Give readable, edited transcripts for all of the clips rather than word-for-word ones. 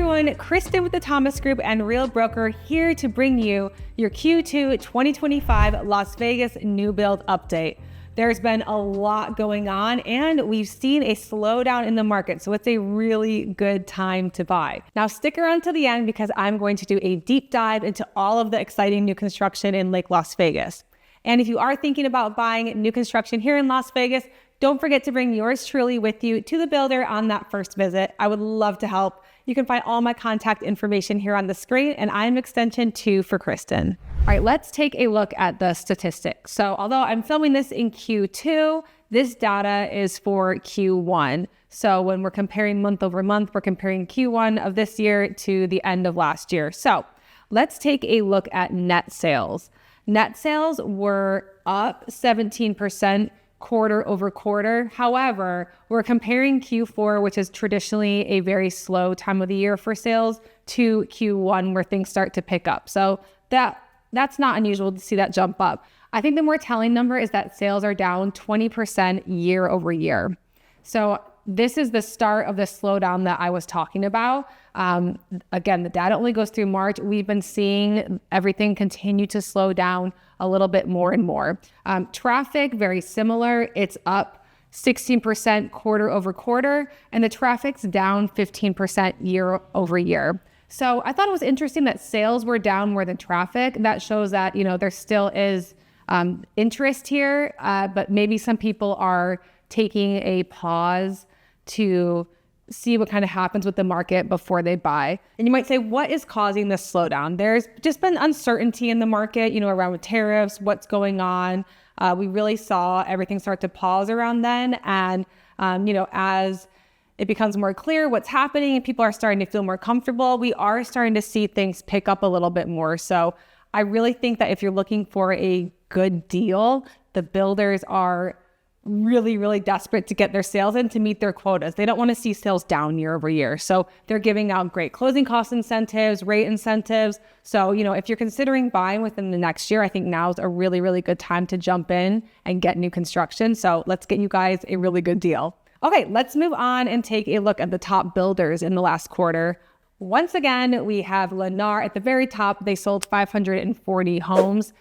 everyone, Kristen with the Thomas Group and Real Broker here to bring you your Q2 2025 Las Vegas new build update. There's been a lot going on and we've seen a slowdown in the market, so it's a really good time to buy. Now stick around to the end because I'm going to do a deep dive into all of the exciting new construction in Lake Las Vegas. And if you are thinking about buying new construction here in Las Vegas, don't forget to bring yours truly with you to the builder on that first visit. I would love to help. You can find all my contact information here on the screen, and I'm extension 2 for Kristen. All right, let's take a look at the statistics. So although I'm filming this in Q2, this data is for Q1. So when we're comparing month over month, we're comparing Q1 of this year to the end of last year. So let's take a look at net sales. Net sales were up 17% quarter over quarter. However, we're comparing Q4, which is traditionally a very slow time of the year for sales, to Q1 where things start to pick up. So that's not unusual to see that jump up. I think the more telling number is that sales are down 20% year over year. So this is the start of the slowdown that I was talking about. Again, the data only goes through March. We've been seeing everything continue to slow down a little bit more and more. Traffic, very similar. It's up 16% quarter over quarter, and the traffic's down 15% year over year. So I thought it was interesting that sales were down more than traffic. That shows that, there still is interest here, but maybe some people are taking a pause to see what kind of happens with the market before they buy. And you might say, what is causing this slowdown? There's just been uncertainty in the market, around with tariffs, what's going on. We really saw everything start to pause around then. And, as it becomes more clear what's happening and people are starting to feel more comfortable, we are starting to see things pick up a little bit more. So I really think that if you're looking for a good deal, the builders are really, really desperate to get their sales in to meet their quotas. They don't want to see sales down year over year. So they're giving out great closing cost incentives, rate incentives. So, if you're considering buying within the next year, I think now's a really, really good time to jump in and get new construction. So let's get you guys a really good deal. Okay, let's move on and take a look at the top builders in the last quarter. Once again, we have Lennar at the very top. They sold 540 homes.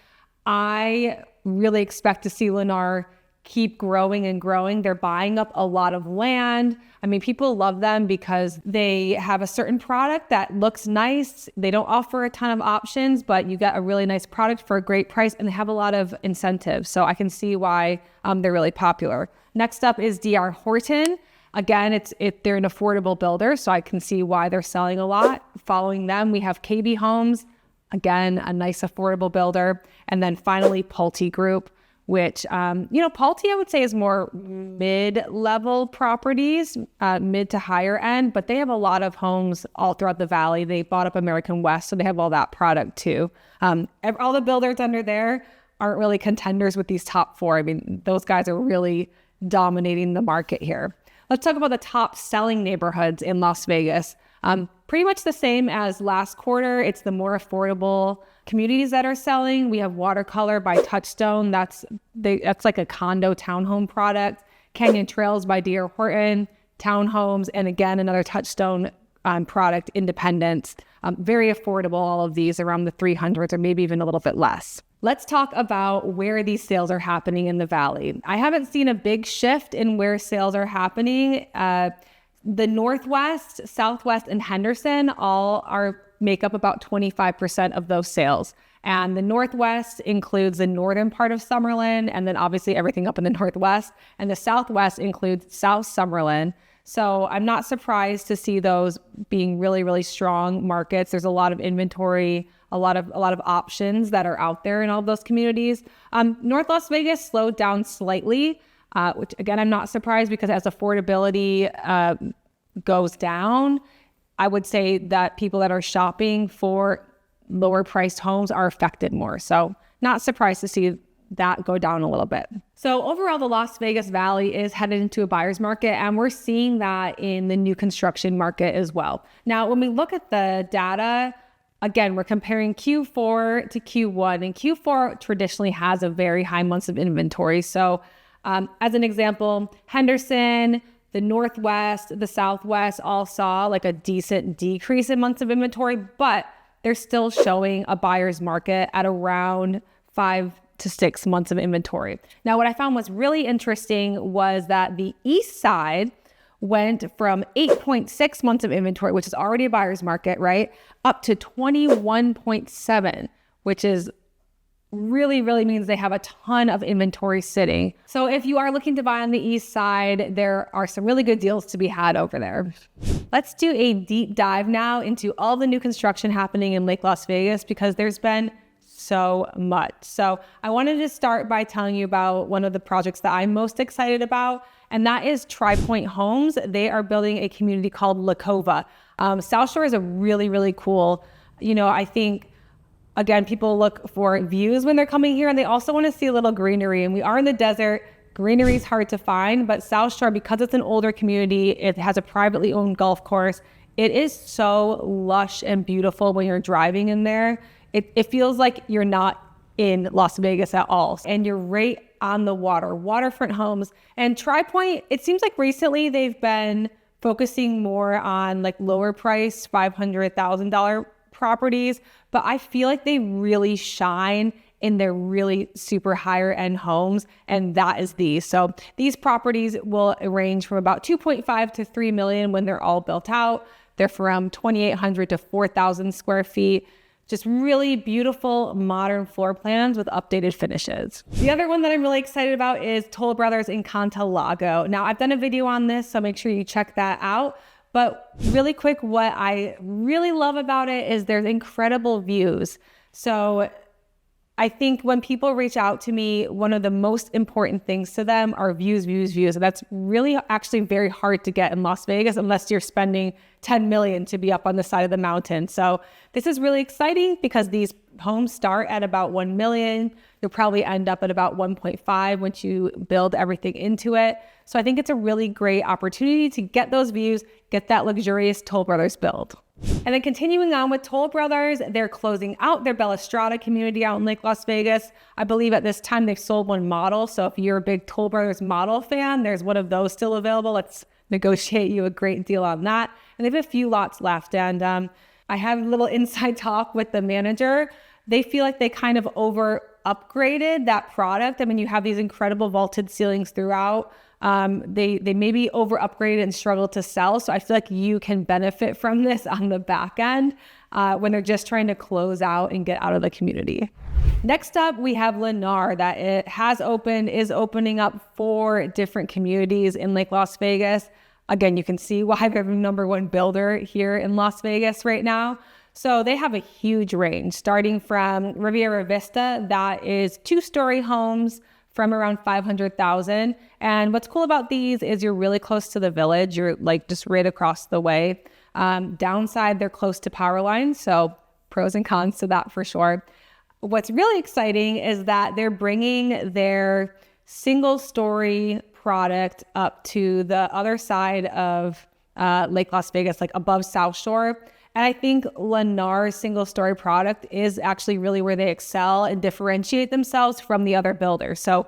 I really expect to see Lennar keep growing and growing. They're buying up a lot of land. I mean, people love them because they have a certain product that looks nice. They don't offer a ton of options, but you get a really nice product for a great price, and they have a lot of incentives. So I can see why they're really popular. Next up is D.R. Horton. Again, they're an affordable builder, so I can see why they're selling a lot. Following them, we have KB Homes. Again, a nice affordable builder. And then finally, Pulte Group, which, Pulte, I would say, is more mid-level properties, mid to higher end, but they have a lot of homes all throughout the valley. They bought up American West, so they have all that product too. All the builders under there aren't really contenders with these top 4. I mean, those guys are really dominating the market here. Let's talk about the top selling neighborhoods in Las Vegas. Pretty much the same as last quarter. It's the more affordable communities that are selling. We have Watercolor by Touchstone. That's like a condo townhome product. Canyon Trails by D.R. Horton, townhomes, and again, another Touchstone product, Independence. Very affordable, all of these around the 300s or maybe even a little bit less. Let's talk about where these sales are happening in the valley. I haven't seen a big shift in where sales are happening. The Northwest, Southwest, and Henderson make up about 25% of those sales. And the Northwest includes the northern part of Summerlin, and then obviously everything up in the Northwest. And the Southwest includes South Summerlin. So I'm not surprised to see those being really, really strong markets. There's a lot of inventory, a lot of options that are out there in all of those communities. North Las Vegas slowed down slightly, which again, I'm not surprised because as affordability goes down, I would say that people that are shopping for lower priced homes are affected more. So not surprised to see that go down a little bit. So overall, the Las Vegas Valley is headed into a buyer's market, and we're seeing that in the new construction market as well. Now, when we look at the data, again, we're comparing Q4 to Q1, and Q4 traditionally has a very high months of inventory. So as an example, Henderson, The Northwest, the Southwest all saw like a decent decrease in months of inventory, but they're still showing a buyer's market at around 5 to 6 months of inventory. Now, what I found was really interesting was that the East Side went from 8.6 months of inventory, which is already a buyer's market, right, up to 21.7, which is really means they have a ton of inventory sitting. So if you are looking to buy on the East Side, there are some really good deals to be had over there. Let's do a deep dive now into all the new construction happening in Lake Las Vegas, because there's been so much. So I wanted to start by telling you about one of the projects that I'm most excited about, and that is TriPoint Homes. They are building a community called La Cova. SouthShore is a really cool, I think, again, people look for views when they're coming here, and they also want to see a little greenery. And we are in the desert. Greenery is hard to find, but SouthShore, because it's an older community, it has a privately owned golf course. It is so lush and beautiful when you're driving in there. It feels like you're not in Las Vegas at all. And you're right on the water, waterfront homes. And TriPoint, it seems like recently they've been focusing more on like lower price, $500,000 properties, but I feel like they really shine in their really super higher end homes, and that is these. So these properties will range from about 2.5 to 3 million when they're all built out. They're from 2,800 to 4,000 square feet. Just really beautiful modern floor plans with updated finishes. The other one that I'm really excited about is Toll Brothers Incanta Lago. Now, I've done a video on this, so make sure you check that out. But really quick, what I really love about it is there's incredible views. So I think when people reach out to me, one of the most important things to them are views. And that's really actually very hard to get in Las Vegas unless you're spending $10 million to be up on the side of the mountain. So this is really exciting because these homes start at about 1 million. You'll probably end up at about 1.5 once you build everything into it. So I think it's a really great opportunity to get those views, get that luxurious Toll Brothers build. And then continuing on with Toll Brothers, they're closing out their Strada community out in Lake Las Vegas. I believe at this time they've sold one model. So if you're a big Toll Brothers model fan, there's one of those still available. Let's negotiate you a great deal on that. And they have a few lots left. And I had a little inside talk with the manager. They feel like they kind of over upgraded that product. I mean, you have these incredible vaulted ceilings throughout. They maybe over upgraded and struggle to sell. So I feel like you can benefit from this on the back end when they're just trying to close out and get out of the community. Next up, we have Lennar that it has opened, is opening up 4 different communities in Lake Las Vegas. Again, you can see why they're the #1 builder here in Las Vegas right now. So they have a huge range starting from Riviera Vista, that is 2-story homes from around 500,000. And what's cool about these is you're really close to the village. You're like just right across the way. Downside, they're close to power lines. So pros and cons to that for sure. What's really exciting is that they're bringing their single-story product up to the other side of Lake Las Vegas, like above SouthShore. And I think Lennar's single-story product is actually really where they excel and differentiate themselves from the other builders. So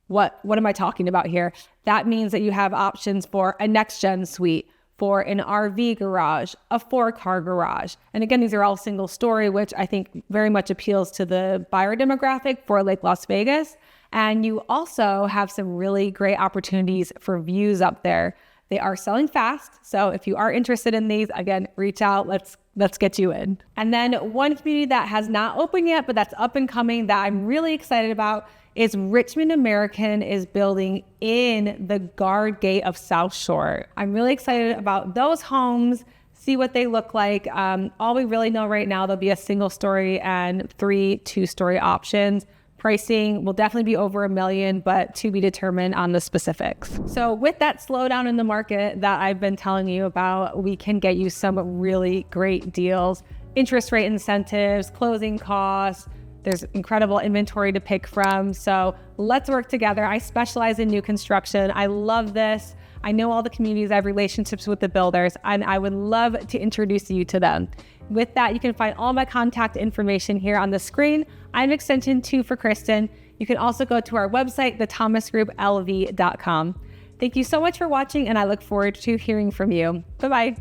what am I talking about here? That means that you have options for a next-gen suite, for an RV garage, a 4-car garage. And again, these are all single-story, which I think very much appeals to the buyer demographic for Lake Las Vegas. And you also have some really great opportunities for views up there. They are selling fast. So if you are interested in these, again, reach out. Let's get you in. And then one community that has not opened yet, but that's up and coming that I'm really excited about is Richmond American is building in the guard gate of SouthShore. I'm really excited about those homes, see what they look like. All we really know right now, there'll be a single story and 3 2-story options. Pricing will definitely be over $1 million, but to be determined on the specifics. So with that slowdown in the market that I've been telling you about, we can get you some really great deals, interest rate incentives, closing costs. There's incredible inventory to pick from. So let's work together. I specialize in new construction. I love this. I know all the communities. I have relationships with the builders, and I would love to introduce you to them. With that, you can find all my contact information here on the screen. I'm extension 2 for Kristen. You can also go to our website, thethomasgrouplv.com. Thank you so much for watching, and I look forward to hearing from you. Bye-bye.